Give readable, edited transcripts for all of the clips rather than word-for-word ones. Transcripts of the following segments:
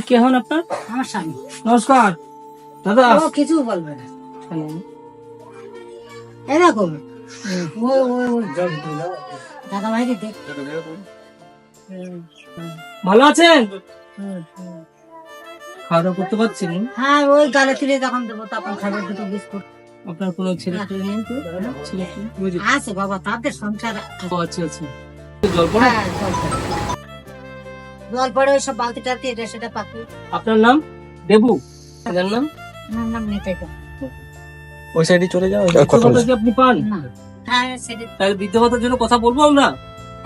কে হন আপনার? আমার স্বামী। নমস্কার দাদা। ও কিছু বলবে না, এরকম দাদা ভাই দেখ। ভালো আছেন? খাওয়া দাওয়া করতে পারছেন? হ্যাঁ, ওই গালে তুলে যখন দেবো তখন খাবার দুটো বিস্কুট। আপনার কোনো ছেলে নেই তো? ছেলে বুঝি আছে বাবা, তাদের সংসার আছে। আচ্ছা আচ্ছা। জল পড়ে? হ্যাঁ, জল পড়ে। জল পড়ে ওই সব বালতি টালতি এটা সেটা পাকি। আপনার নাম? দেবু। আপনার নাম? আমার নাম নিতাই তো। ওই সাইডে চলে যাও। বৃদ্ধ ভাতা কি আপনি পান? না, হ্যাঁ সেটা, তাহলে বৃদ্ধ ভাতার জন্য কথা বলবো আমরা।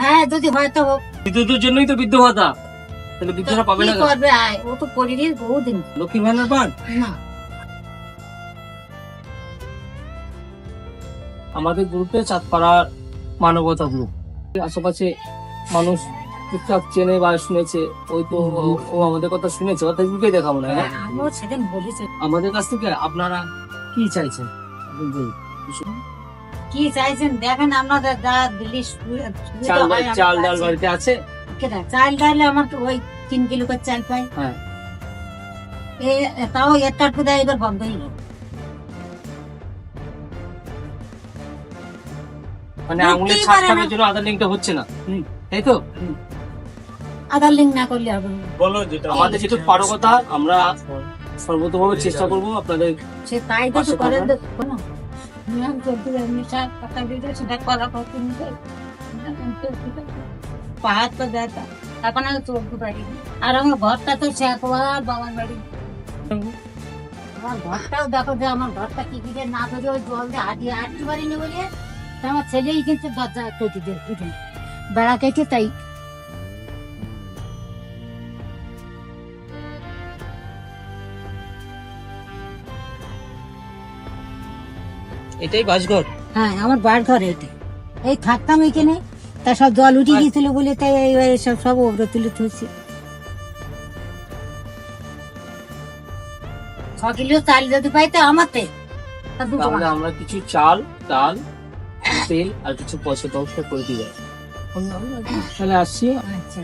হ্যাঁ যদি হয়তো হোক। বিদ্যুতের জন্যই তো বৃদ্ধ ভাতা, তাহলে বৃদ্ধরা পাবে না কি কেন? করবে? আয়, ও তো করিনি বহুদিন। লক্ষ্মী ভান্ডার পান? না, আমাদের গ্রুপে চাঁদপাড়ার মানবতা গ্রুপ, আশেপাশে মানুষ টুকটাক চেনে বা শুনেছে, ওই তো ও আমাদের কথা শুনেছে, ওর ফেসবুকে দেখা মনে হয়। আমিও সেদিন বলেছি। আমাদের কাছ থেকে আপনারা কি চাইছেন? আপনি বলুন। কি চাইছেন দেখেন, আপনাদের যা দিল্লি চাল ডাল বাড়িতে আছে? চাল ডালে আমার তো ওই 3 কিলো করে চাল পাই। হ্যাঁ। তাও একটা টুদা এবার বন্ধ হয়ে গেল। মানে আঙুলের বুঝতেই ছাপ পারে ছাপের না। জন্য আধার লিঙ্কটা হচ্ছে না, তাই তো? আধার লিঙ্ক না করলে হবে না। আমাদের যেটু পারো কথা আমরা সর্বতভাবে চেষ্টা করবো আপনাদের। সে তাই তো পাশে করে থাকবেন। কোনো নিয়ম চলতে নেশা কথা দিতে সেটা করা করতে নিতে পাহাড় তো দেখা এখন আমি চলতে পারি। আর আমার ঘরটা তো সে একবার বাবার বাড়ি। আমার ঘরটাও দেখো যে আমার ঘরটা কি কি যে না ধরে ওই জল দিয়ে হাঁটতে পারিনি বলে তা আমার ছেলেই কিন্তু দরজা কেটে দিয়ে বেড়া কেটে তাই। এটাই বাসঘর? হ্যাঁ, আমার বাড়ি ঘর এটা। এই থাকতাম এখানে, তা সব জল উঠে গিয়েছিল বলে তাই সব সব ওপরে তুলে তুলছি। 6 কিলো চাল যদি পাইতে আমাতে তা দুটো তাহলে আমরা কিছু চাল ডাল তেল আর কিছু পয়সা ব্যবস্থা করে দিয়ে যাবো। তাহলে আসছি। আচ্ছা।